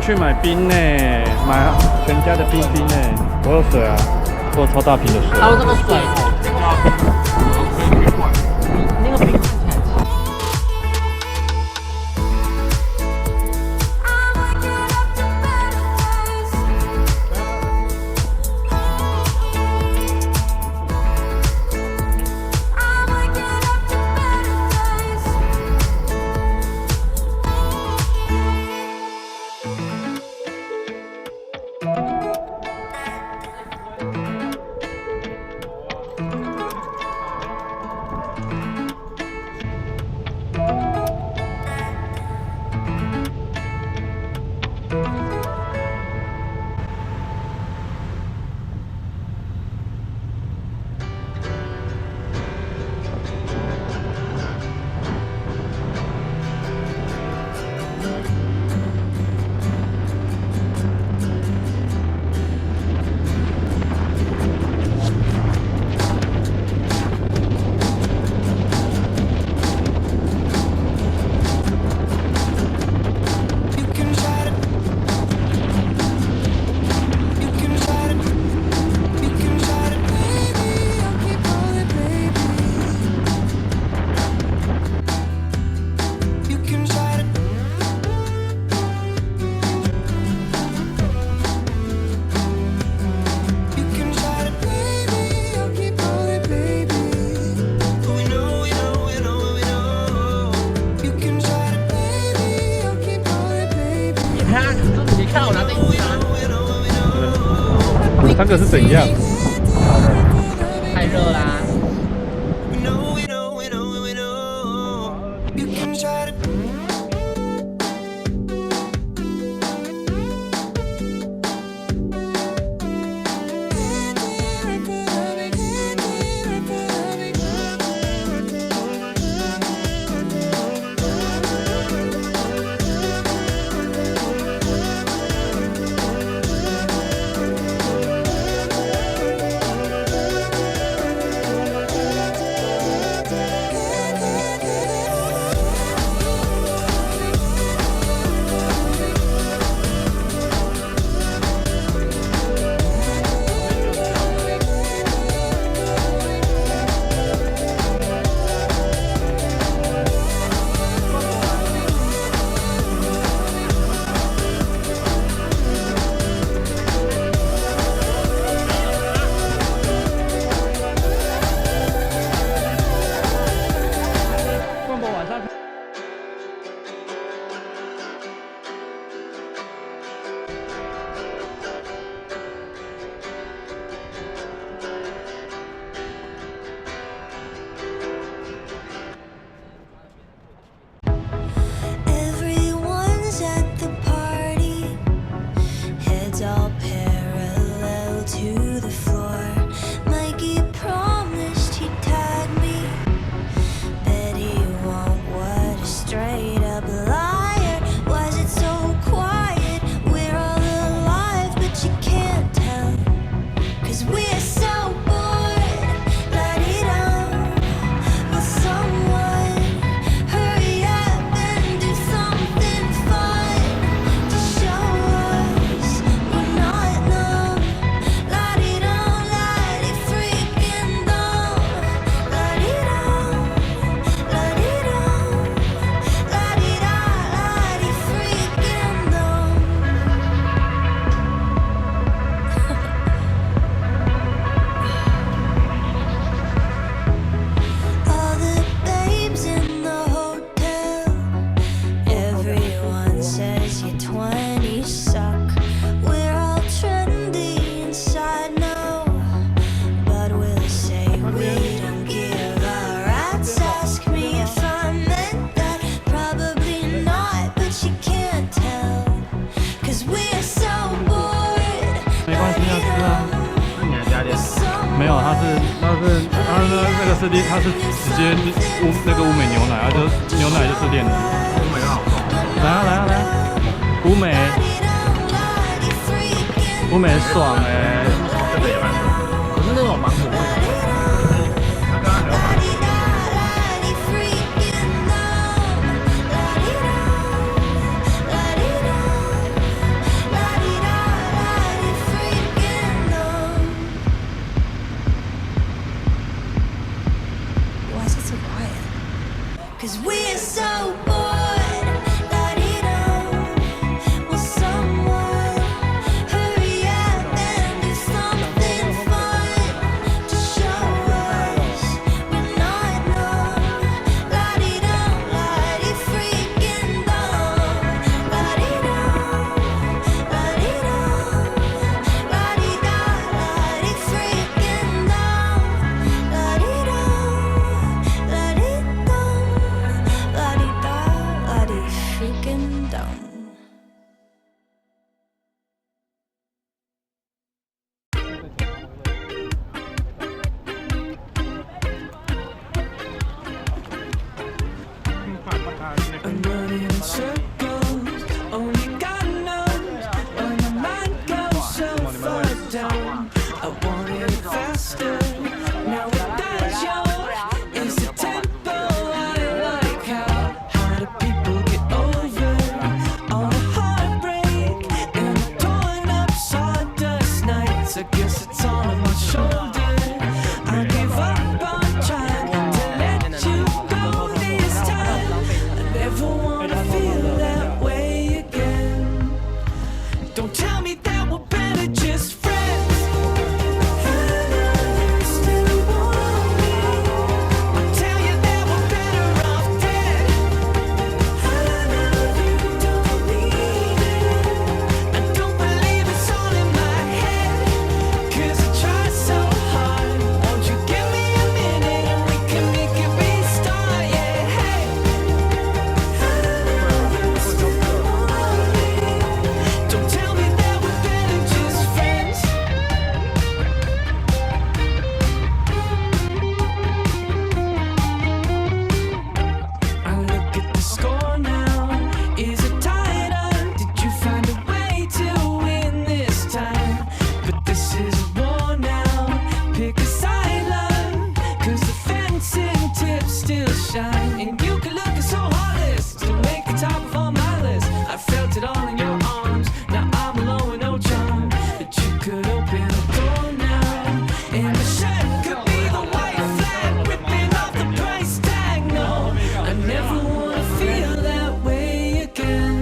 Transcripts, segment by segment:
去买冰呢，买全家的冰呢。我有水啊，我有超大瓶的水。还有这个水，那个冰看起来。3个是怎样？太热啦！没有，它是直接那个乌梅牛奶，就牛奶就是炼的。乌梅好爽。来，乌梅爽哎、这个也蛮爽，可是那种芒果味。'Cause we're so bored. La-dee-dum. Will someone hurry up and do something fun to show us we're not numb? La-dee-dum, la-dee-freaking dumb. La-dee-dum, la-dee-dum, la-dee-da, la-dee-freaking dumb. La-dee-dum, la-dee-dum, la-dee-da, la-dee-freaking dumb. I'm running in circles, only God knows why my mind goes so far down. I wanted it faster, now it dies young. Is the tempo I like? How do people get over all the heartbreak and the torn up sawdust nights? I guess it's all on my shoulder. I give up on trying to let you go this time. I never wanna feel that way again. Don't tell me that we're better just friends. I know you still want me. I'll tell you that we're better off dead. I know you don't need it. I don't believe it's all in my head. 'Cause I try so hard. Won't you give me a minute and we can make it restart? Yeah, hey. I know you still want me. Don't tell me that we're better just friends. I look at the score now. Is it tied up? Did you find a way to win this time? But this is a war now. Pick a side, love. 'Cause the fencing tips still shine. And you can look so heartless to make the top of all my list. I felt it all in your arms. Now I'm alone with no charm. But you could open the door now. And the shirt could be the white flag ripping off the price tag. No, I never wanna feel that way again.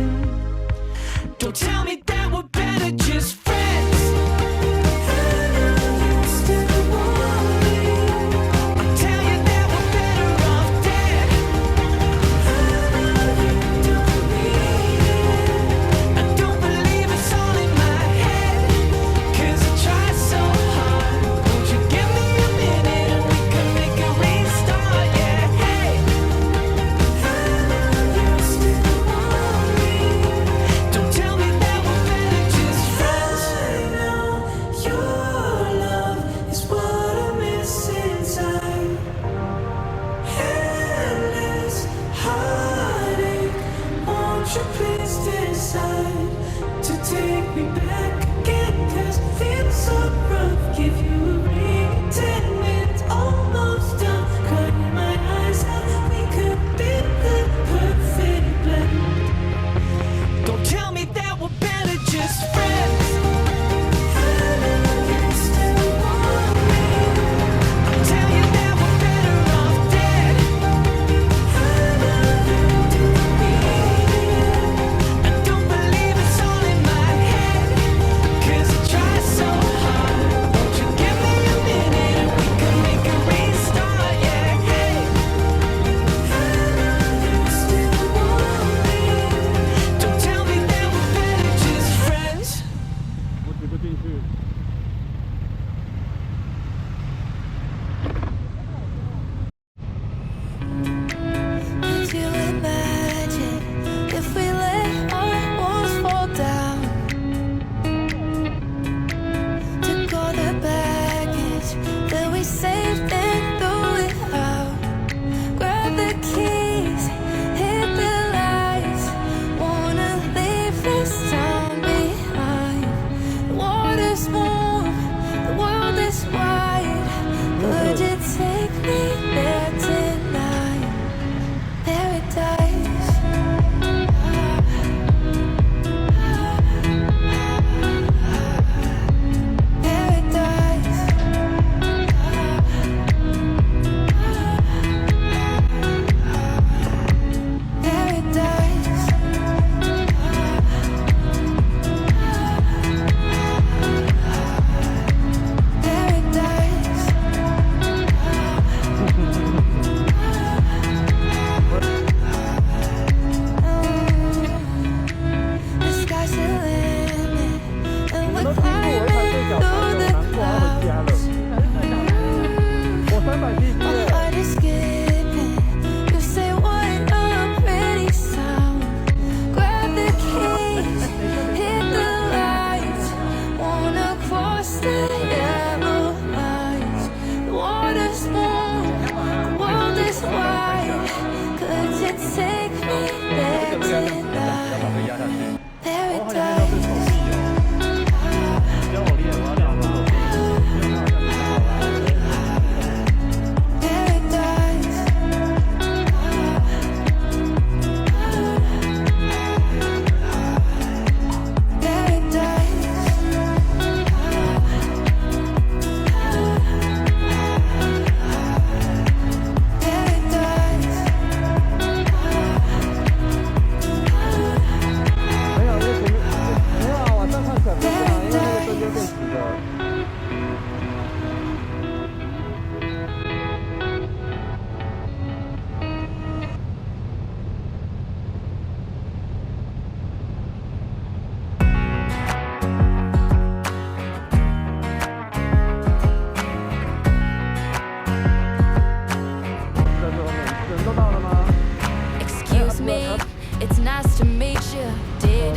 Don't tell me that we're better just friends. I know you still want me. I'll tell you that we're better off dead.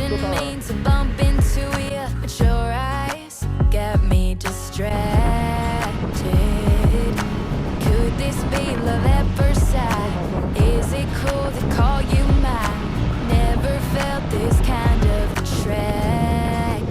Didn't mean to bump into you, but your eyes got me distracted. Could this be love at first sight? Is it cool to call you mine? Never felt this kind of attraction.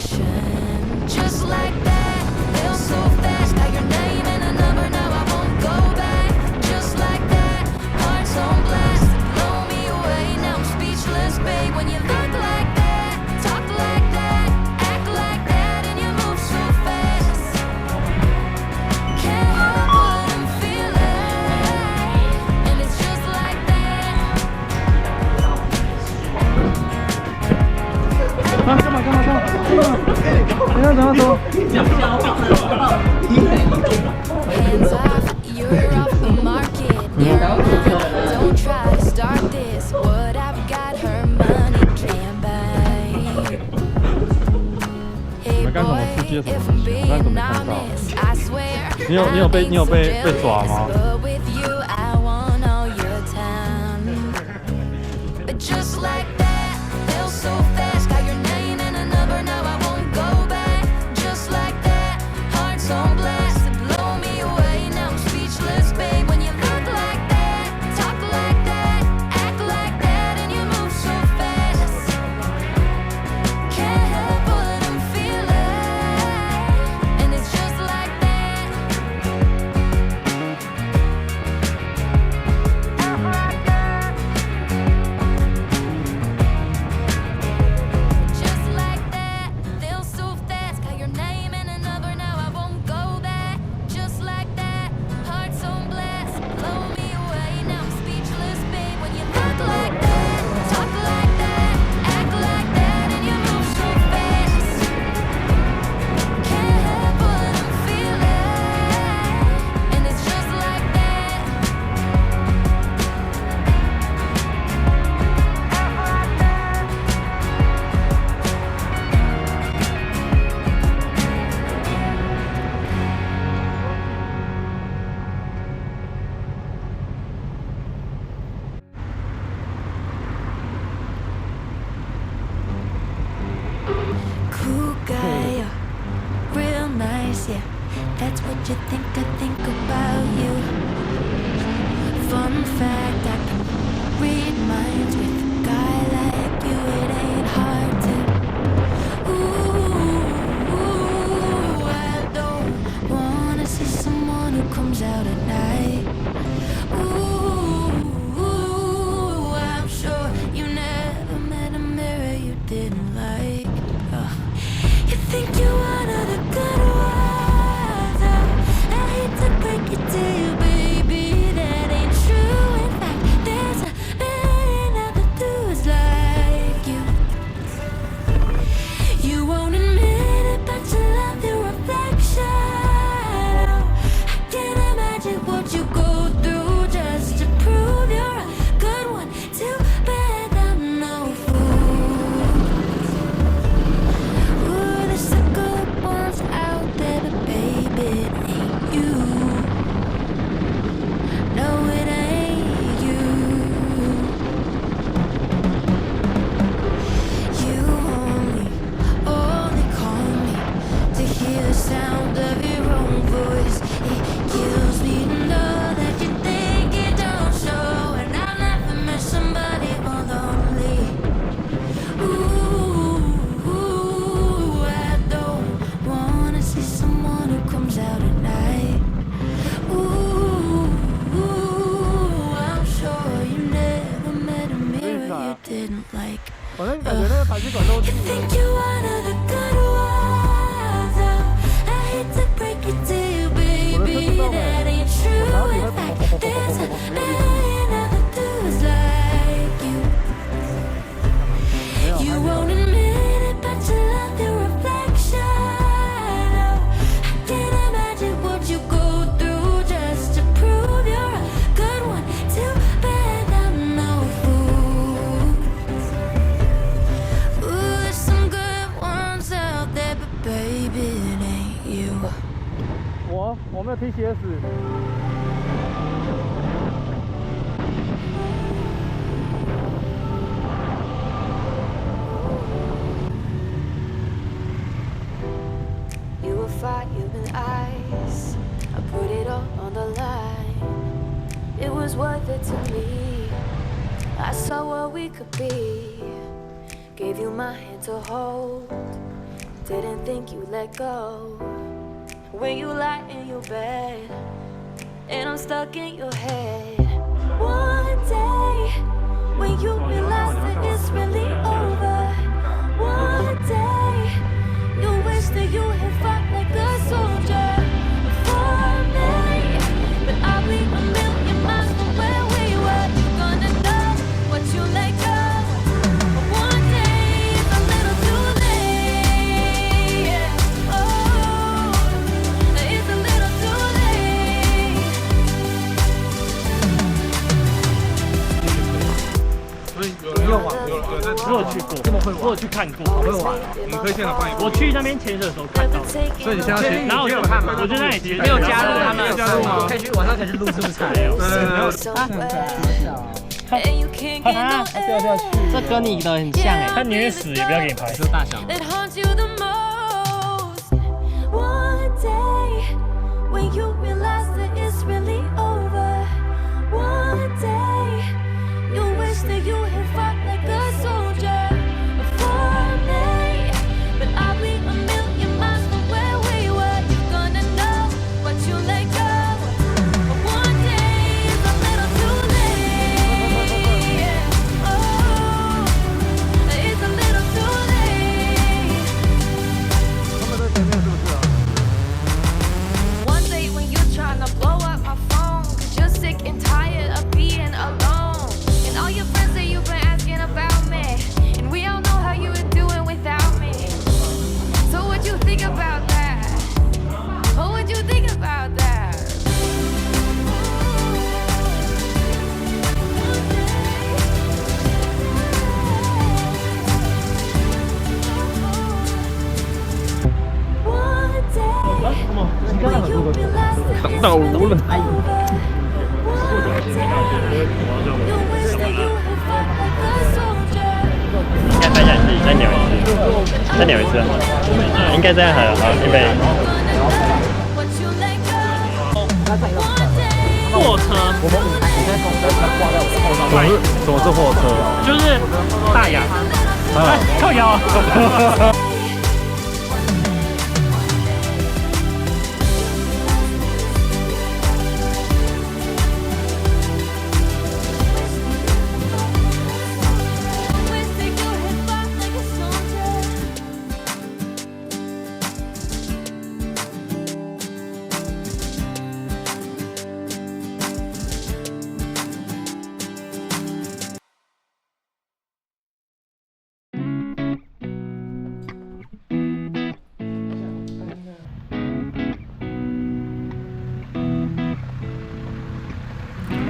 Just like that, feel so fast. Got your name and a number, now I won't go back. Just like that, hearts on blast. Blow me away, now I'm speechless, babe. When you look like that, talk like that, act like that, and you move so fast. Can't help what I'm feeling, and it's just like that. 啊，干嘛？你要怎么说？ Hands off, you're off the market. Don't try to start this. What I've got, her money can't buy. Hey boy, if I'm being honest, I swear 你有被抓吗？ but with you I want all your time. But just like that, feel so fast. Got your name and a number, now I won't go back. Just like that, hearts on blast. Blow me away, now I'm speechless, babe. When you look like that, talk like that, act like that, and you move so fast. Can't help what I'm feeling, and it's just like that. Just like that, feel so fast. Got your name and a number, now I won't go back. Just like that, hearts on blast. Blow me away, now I'm speechless, babe. When you look like that, talk like that, act like that, and you move so fast. Can't help what I'm feeling, and it's just like that. Cool guy, you're real nice, yeah. That's what you think I think about you. Fun fact, I can read minds with a guy like you. It ain't hard to. Ooh, I don't wanna see someone who comes out at night. Ooh, I'm sure you never met a mirror you didn't like. You think you're one of the good ones. I hate to break it to you, baby, that ain't true. In fact, there's a million other dudes like you. You won't admit it, but you love your reflection. I can't imagine what you go through just to prove you're a good one. Too bad I'm no fool. Ooh, there's some good ones out there, but baby, it ain't you. No, it ain't you. You only call me to hear the sound of your own voice. It kills me to know that you think it don't show, and I'll never miss somebody more lonely. Ooh, I don't wanna see someone who comes out at night. Ooh, I'm sure you never met a mirror you didn't like. 反正感觉那个排气管都 You think you're one of the good ones. I hate to break it to you, baby, that ain't true. In fact, there's a million other dudes like you. You won't admit it, but you love your reflection. Oh, I can't imagine what you go through just to prove you're a good one. Too bad I'm no fool. Ooh, there's some good ones out there, but baby, it ain't you. 我没有踢鞋子。was worth it to me. I saw what we could be. Gave you my hand to hold. Didn't think you'd let go. When you lie in your bed, and I'm stuck in your head. One day, when you realize that it's really over. One day, you wish that you had fought like a soldier for me. But I'll be a million miles from where we were. You're gonna know what you let go. But one day, it's a little too late. Oh, it's a little too late. 所以有人有玩，有人在。我有去过，这么会玩，我有去看过，好会玩。我们可以现场帮你。我去那边潜水的时候看到，所以你现在去，然后我就看嘛，我就在那里没有加入他们，加入吗？可以去晚上可以去录是不是？没有。这跟你的很像哎，他宁愿死也不要给你拍。这大小。That haunts you the most. One day, when you realize that it's really over. One day, you wish that you had fought like a soldier for me. But I'll be a million miles from where we were. You're gonna know what you let go. But one day is a little too late. Oh, it's a little too late. One day when you're trying to blow up my phone, 'cause you're sick and tired of being alone. And all your friends say you've been asking about me, and we all know how you were doing without me. So what you think about that? What would you think about that? One day, when you realize that it's really over. One day, you wish that you had fought like a soldier. 应该再讲一次，再扭一次，再扭一次，应该这样好了，好，预备。 What you let go. One day. 货车，怎么是货车？就是大洋，靠腰。Wish that you had fought like a soldier.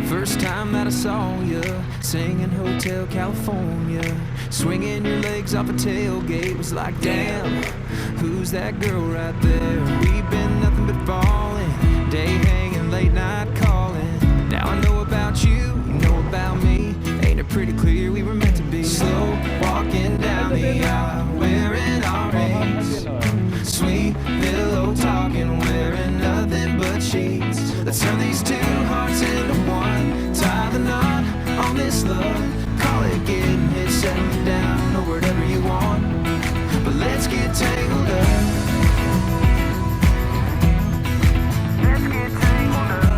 First time that I saw you, singing Hotel California, swinging your legs off a tailgate, was like, damn, who's that girl right there? We've been nothing but falling, day hanging, late night calling. Now I know about you, you know about me. Ain't it pretty clear we were meant to be? Slow walking down the aisle, wearing our rings. Sweet pillow talking, wearing nothing but sheets. Let's turn these two hearts into one. Tie the knot on this love. Call it getting hit, settling down, or whatever you want. But let's get tangled up. Let's get tangled up.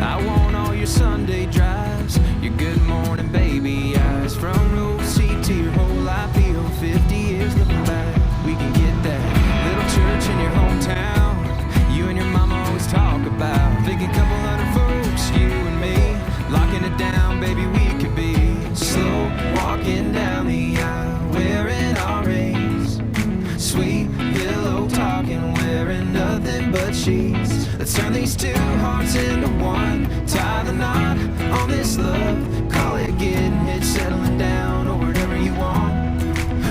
I want all your Sunday drives, your good morning baby eyes. From row seat to your whole life, feel 50 years looking back. We can get that little church in your hometown. You and your mama always talk about. Think a couple hundred folks, you and me, locking it down, baby, we could be. Slow walking down the aisle, wearing our rings. Sweet pillow talking, wearing nothing but sheets. Let's turn these two hearts into one. Tie the knot on this love. Call it getting hit, settling down, or whatever you want.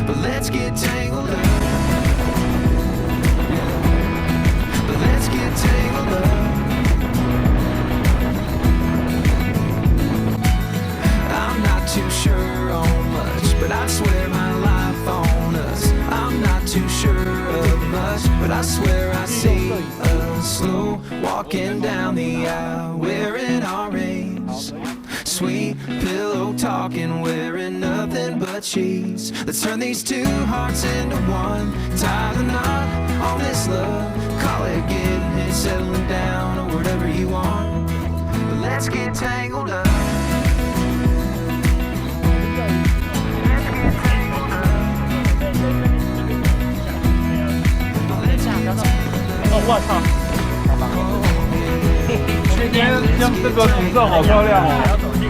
But let's get tangled up. But let's get tangled up. I'm not too sure on much, but I swear my life on us. I'm not too sure of much, but I swear I see us slow walking down the aisle, wearing orange. Sweet pillow talking, wearing nothing but sheets. Let's turn these two hearts into one. Tie the knot on this love. Call it getting it, settling down, or whatever you want. But let's get tangled up. Let's get tangled up. 哦，我操！今天这个景色好漂亮哦。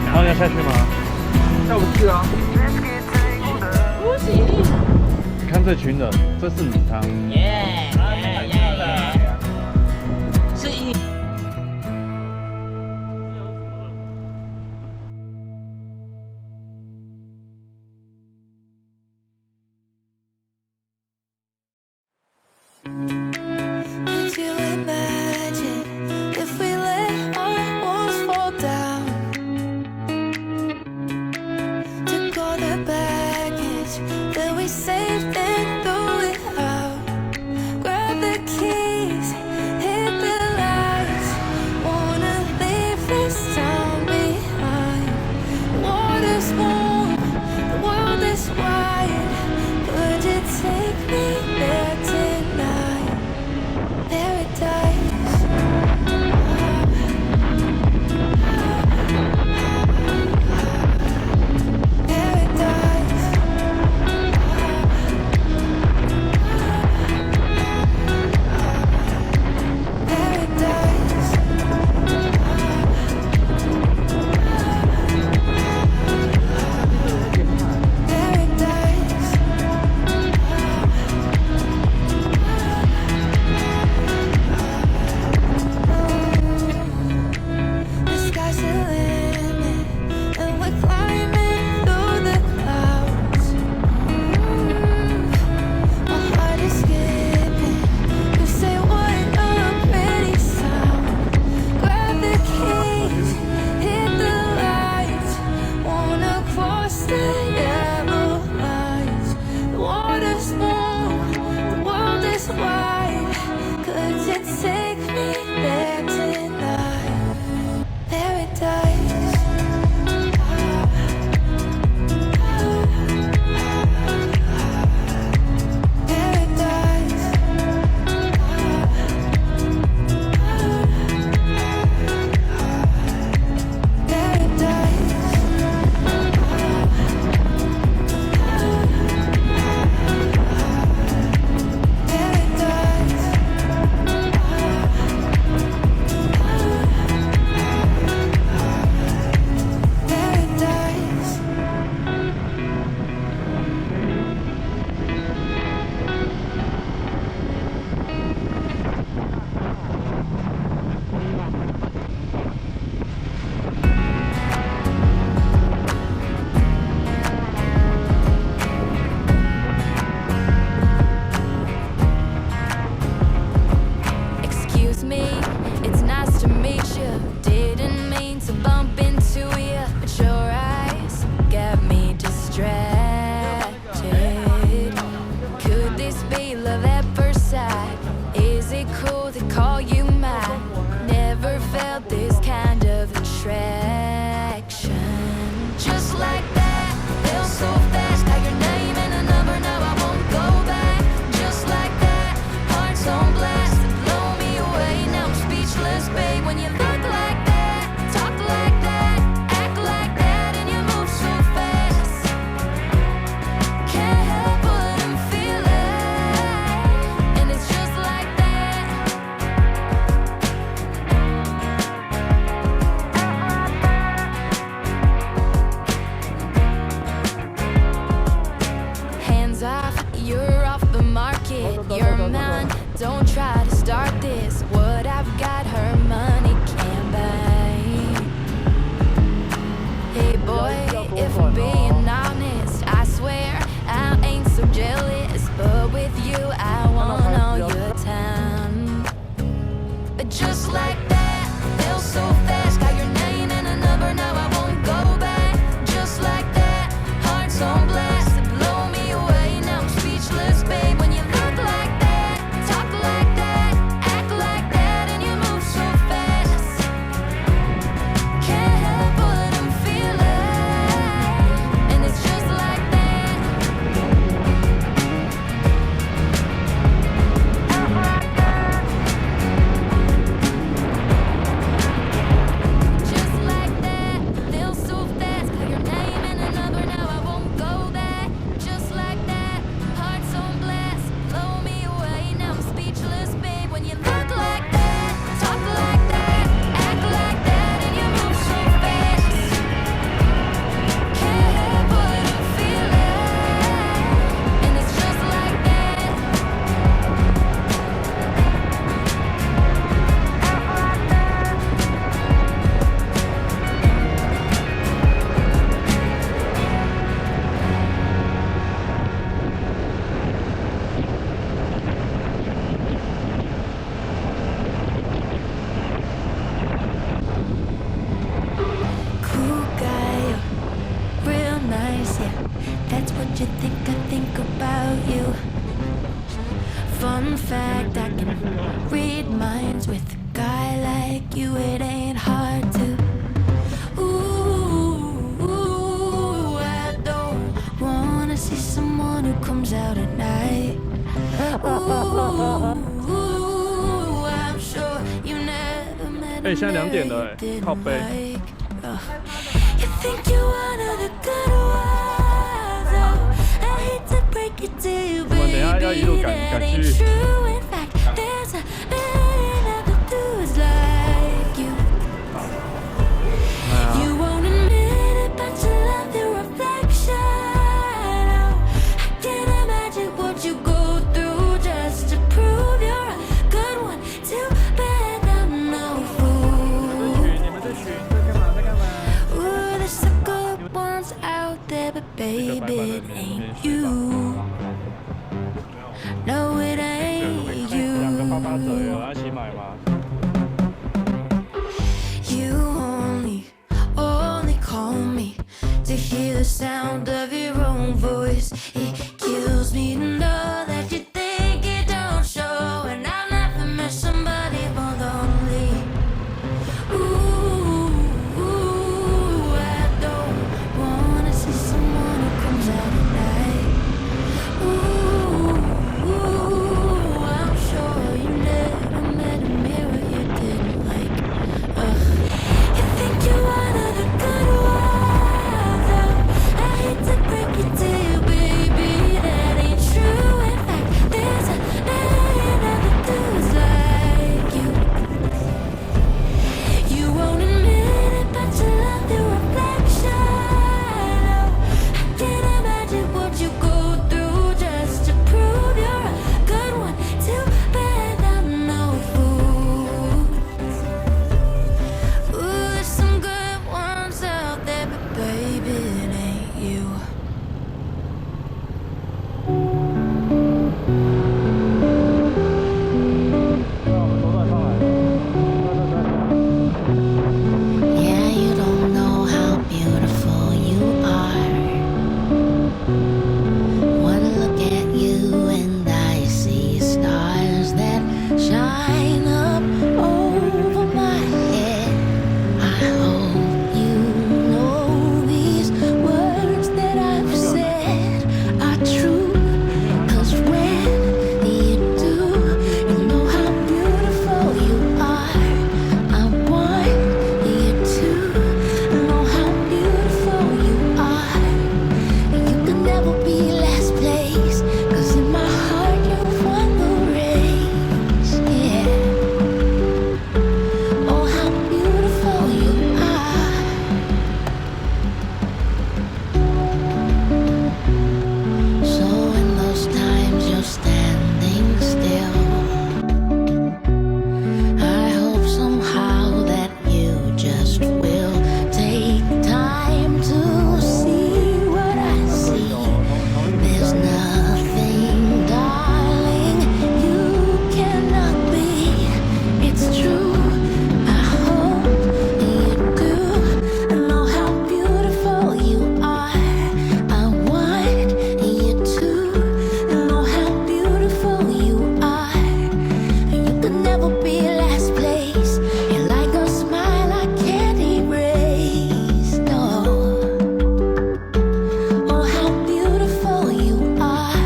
然后你要下去吗？下不去啊。不行。你看这群人，这是米汤。耶！是一。Could you imagine if we let our walls fall down? Took all the baggage that we saved and threw it out. Grab the keys, hit the lights. Wanna leave this town behind. Water's warm, the world is wide. Could you take me there tonight? Paradise. Paradise. Paradise. Paradise. The sky's the limit, and we're climbing through the clouds. My heart is skipping. You say what a pretty sound. Grab the keys, hit the lights. Wanna cross the yellow lines. The water's warm, the world is wide. Could you take me there tonight? Paradise. Paradise. Paradise. Paradise. Paradise. Excuse me, it's nice to meet you. Didn't mean to bump into you, but your eyes got me distracted. Could this be love at first sight? Is it cool to call you mine? Never felt this kind of attraction. Just like that, feel so fast. Got your name and a number, now I won't go back. Just like that, hearts on blast. Blow me away, now I'm speechless, babe. When you look like that, talk like that, act like that, and you move so fast. Can't help what I'm feeling, and it's just like that. Hands off, you're off the market. You're mine, don't try to start this. What I've got, her money can't buy. Hey boy, if I'm being honest, I swear I ain't so jealous. But with you, I want all your time. But just like that, feel so fast. Got your name and a number, now I won't go back. Just like that, hearts on blast. Blow me away, now I'm speechless, babe. When you look like that, talk like that, act like that, and minds with a guy like you. It ain't hard to. Ooh, I don't wanna see someone who comes out at night. Ooh, I'm sure you never met a 现在2点了 man you 靠 didn't 背。 like. You think you're one of the good ones. Oh, I hate to break it to you, 我们等一下要一路 baby, 赶 that 去 ain't true. In fact, there's a million other dudes like you. You won't admit it, but you love your reflection. Oh, I can't imagine what you go through just to prove you're a good one. Too bad I'm no fool. 你们这群在干嘛？在干嘛？ Ooh, there's some good ones out there, but baby, it ain't you. No, it ain't 2个88折 you. 有要一起买吗？ You only call me to hear the sound of your own voice. It kills me to know that you think it don't show, and I'll never miss somebody more lonely. Ooh, I don't wanna see someone who comes out at night. Ooh, I'm sure you never met a mirror you didn't like. You think you're one of the good ones. Oh, I hate to break it to you, baby, that ain't true. In fact, there's a million other dudes like you. You won't admit it, but you love your reflection. Oh, I can't imagine what you go through just to prove you're a good one. Too bad I'm no fool. Ooh, there's some good ones out there, but baby, it ain't you. Yeah, you don't know how beautiful you are. One look at you and I see stars that shine up over my head. I hope you know these words that I've said are true. 'Cause when you do, you know how beautiful you are. I want you to know how beautiful you are. You could never be last place, 'cause in my heart you've won the race. Yeah. Oh, how beautiful you are. So in those times you're standing still, I hope somehow that you just will take time to see what I see. There's nothing, darling, you cannot be. It's true. I hope you do know how beautiful you are. I want you to know how beautiful you are. You could never be last place. You're like a smile I can't erase. No. Oh, how beautiful you are.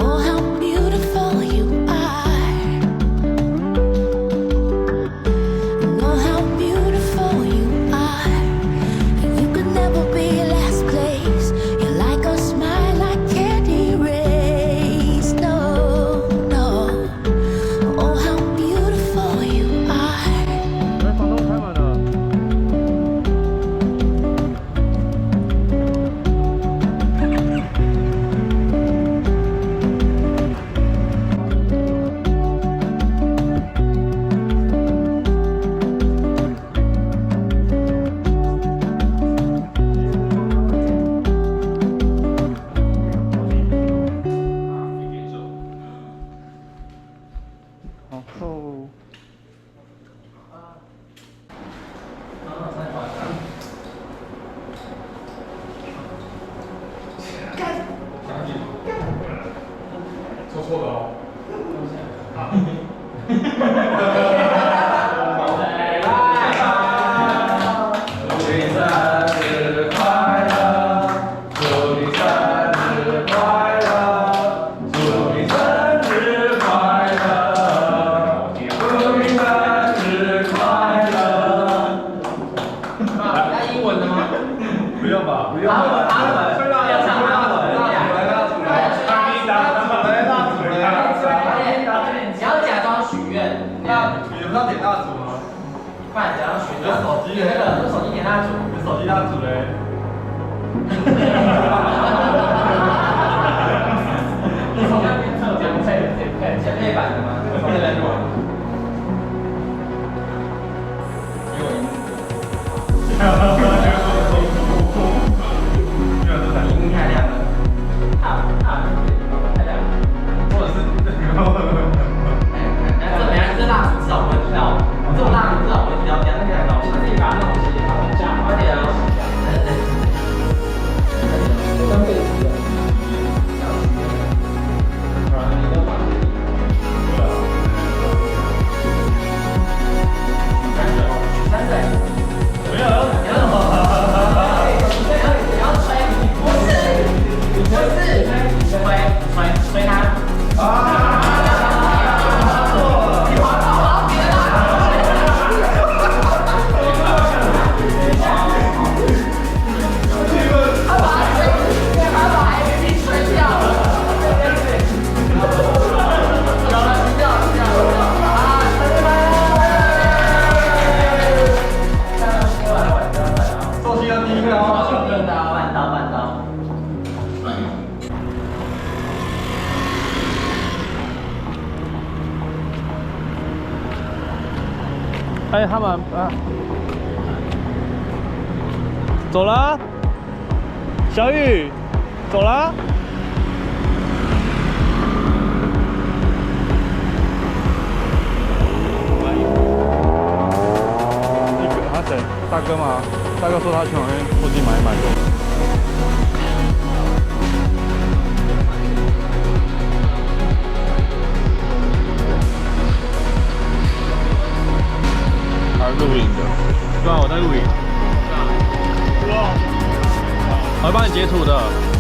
Oh, how beautiful you are. Oh, how beautiful you are. You could never be last place. You're like a smile I can't erase. No, no. Oh, how beautiful you are. 哎，房东开门了。然后。错错的哦。哎，他们啊，走了，小雨，走了。他谁？大哥吗？大哥说他去旁边附近买一买的。录影的，对啊，我在录影。哇！我会帮你截图的。